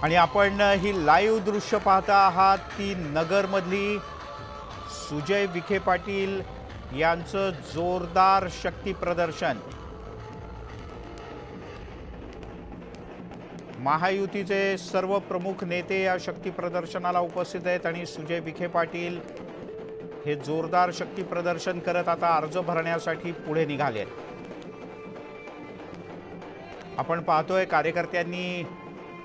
आणि आपण ही लाईव्ह दृश्य पाहता आहात ती नगरमधली सुजय विखे पाटील यांचं जोरदार शक्ती प्रदर्शन। महायुतीचे सर्व प्रमुख नेते या शक्ती प्रदर्शनाला उपस्थित आहेत आणि सुजय विखे पाटील हे जोरदार शक्ती प्रदर्शन करत आता अर्ज भरण्यासाठी पुढे निघाले। आपण पाहतोय कार्यकर्त्यांनी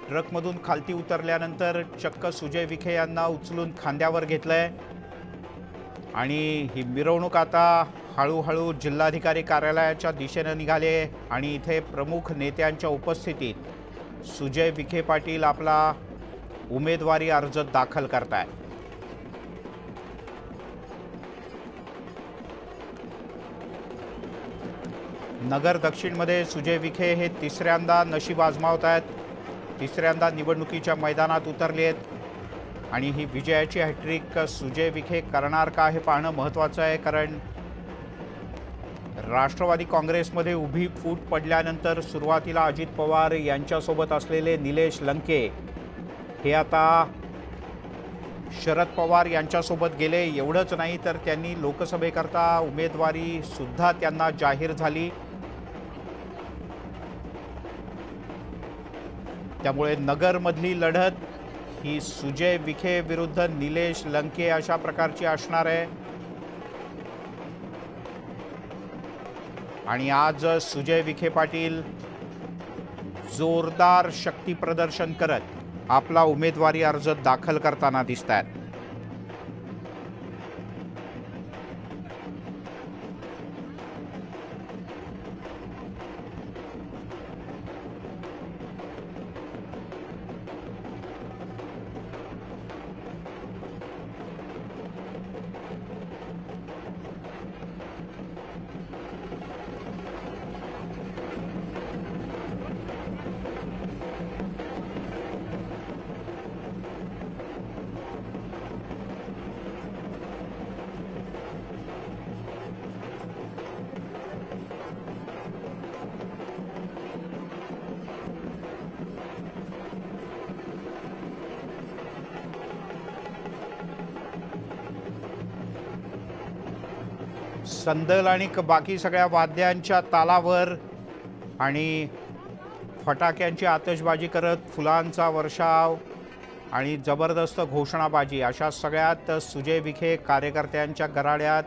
ट्रकमधून खालती उतरल्यानंतर चक्क सुजय विखे यांना उचलून खांद्यावर घेतलंय आणि ही मिरवणूक आता हळूहळू जिल्हाधिकारी कार्यालयाच्या दिशेने निघाली आणि इथे प्रमुख नेत्यांच्या उपस्थितीत सुजय विखे पाटील आपला उमेदवारी अर्ज दाखल करतायत। नगर दक्षिणमध्ये सुजय विखे हे तिसऱ्यांदा नशीब आजमावत आहेत, तिसऱ्यांदा निवडणुकीच्या मैदानात उतरले आहेत आणि ही विजयाची हॅट्रिक सुजय विखे करणार का हे पाहणं महत्त्वाचं आहे। कारण राष्ट्रवादी काँग्रेसमध्ये उभी फूट पडल्यानंतर सुरुवातीला अजित पवार यांच्यासोबत असलेले निलेश लंके हे आता शरद पवार यांच्यासोबत गेले। एवढंच नाही तर त्यांनी लोकसभेकरता उमेदवारी सुद्धा त्यांना जाहीर झाली। त्यामुळे नगरमधली लढत ही सुजय विखे विरुद्ध निलेश लंके अशा प्रकारची असणार आहे आणि आज सुजय विखे पाटील जोरदार शक्ती प्रदर्शन करत आपला उमेदवारी अर्ज दाखल करताना दिसतात। संदल आणि बाकी सगळ्या वाद्यांच्या तालावर आणि फटाक्यांची आतषबाजी करत फुलांचा वर्षाव आणि जबरदस्त घोषणाबाजी अशा सगळ्यात सुजय विखे कार्यकर्त्यांच्या गराड्यात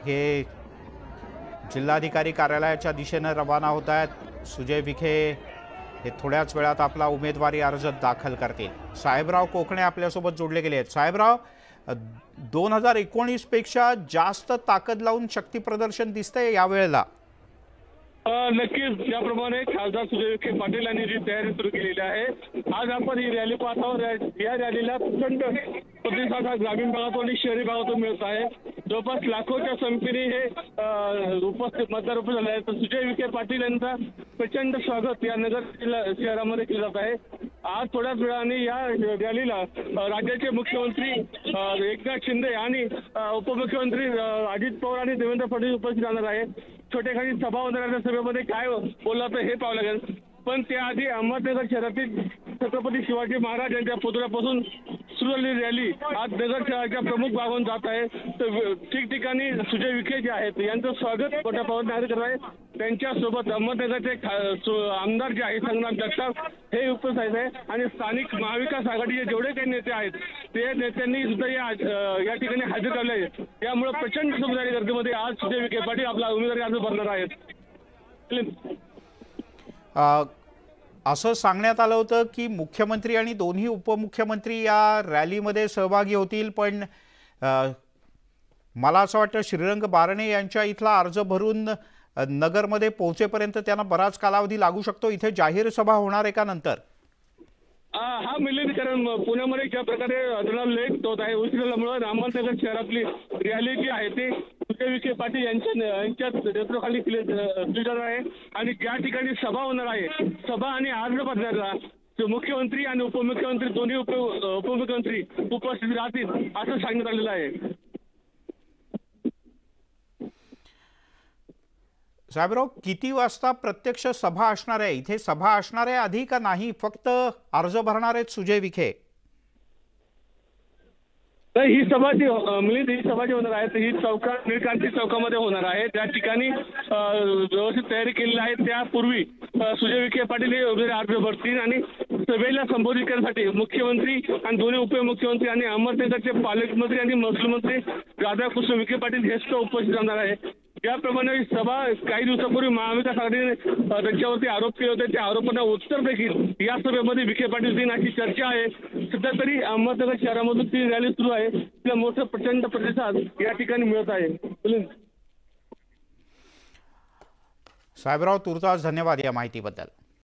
हे जिल्हाधिकारी कार्यालयाच्या दिशेने रवाना होत आहेत। सुजय विखे हे थोड्याच वेळात आपला उमेदवारी अर्ज दाखल करतील। साहेबराव कोकणे आपल्यासोबत जोडले गेले आहेत। साहेबराव, 2019 पेक्षा जास्त ताकद लावून शक्ती प्रदर्शन दिसतंय यावेळेला। नक्कीच ज्याप्रमाणे खासदार सुजय विखे पाटील यांनी जी तयारी सुरू केलेली आहे, आज आपण ही रॅली पाहतो। या रॅलीला प्रचंड प्रतिसाद ग्रामीण भागातून आणि शहरी भागातून मिळत आहे। जवळपास लाखोच्या संख्येने हे उपस्थित मतदार उपस्थित झाले आहेत। सुजय विखे पाटील यांचा प्रचंड स्वागत या नगर शहरामध्ये केलं जात आहे। आज थोड्याच वेळाने या रॅलीला राज्याचे मुख्यमंत्री एकनाथ शिंदे आणि उपमुख्यमंत्री अजित पवार आणि देवेंद्र फडणवीस उपस्थित राहणार आहेत। छोटेखानी सभा होणाऱ्या सभेमध्ये काय बोलला तर हे पाहावं लागेल, पण त्याआधी अहमदनगर शहरातील छत्रपती शिवाजी महाराज यांच्या पुतळ्यापासून सुरू झालेली रॅली आज नगर शहराच्या प्रमुख भागातून जात आहे। तर ठिकठिकाणी सुजय विखे जे आहेत यांचं स्वागत मोठ्या प्रमाणात करत आहे। त्यांच्यासोबत अहमदनगरचे आमदार जे आहेत संग्राम जगताप हे उपस्थित आहेत आणि स्थानिक महाविकास आघाडीचे जेवढे काही नेते आहेत ते नेत्यांनी सुद्धा या ठिकाणी हजर लावले आहेत। त्यामुळे प्रचंड समुदाय गर्दीमध्ये आज सुजय विखे पाटील आपला उमेदवारी अर्ज भरणार आहेत। असं सांगण्यात आलं होतं की मुख्यमंत्री आणि दोन्ही उपमुख्यमंत्री या रॅलीमध्ये सहभागी होतील, पण मला असं वाटतं श्रीरंग बारणे यांच्या इथला अर्ज भरून नगरमध्ये पोहोचेपर्यंत त्यांना बराच कालावधी लागू शकतो। इथे जाहीर सभा होणार आहे का नंतर? हा मिलिंद, कारण पुण्यामध्ये ज्या प्रकारे लेट होत आहे उशिरामुळे अहमदनगर शहरातली रॅली जी आहे ती सुजय विखे पाटील यांच्या नेतृत्वाखाली केली आहे आणि ज्या ठिकाणी सभा होणार आहे, सभा आणि अर्ज भरण्याला मुख्यमंत्री आणि उपमुख्यमंत्री दोन्ही उपमुख्यमंत्री उपस्थित राहतील असं सांगण्यात आलेलं आहे। साहेबराव, किती वाजता प्रत्यक्ष सभा असणार आहे? इथे सभा असणार आहे आधी का नाही? फक्त अर्ज भरणार आहेत सुजय विखे? तर ही सभा जी होणार आहे ही नीलकांती चौकामध्ये होणार आहे. त्या ठिकाणी व्यवस्थित तयारी केलेली आहे. त्यापूर्वी सुजय विखे पाटील हे वगैरे अर्ज भरतील आणि सभेला संबोधित करण्यासाठी मुख्यमंत्री आणि दोन्ही उपमुख्यमंत्री आणि अहमदनगरचे पालकमंत्री आणि महसूल मंत्री राधाकृष्ण विखे पाटील हे सुद्धा उपस्थित राहणार आहे. ज्याप्रमाणे ही सभा काही दिवसापूर्वी महाविकास आघाडीने त्यांच्यावरती आरोप केले होते त्या आरोपांना उत्तर देखील या सभेमध्ये विखे पाटील देईन अशी चर्चा आहे. सध्या तरी अहमदनगर शहरामधून ती रॅली सुरू आहे. तिला मोठा प्रचंड प्रतिसाद या ठिकाणी मिळत आहे. साहेबराव, तुर्तास धन्यवाद या माहितीबद्दल.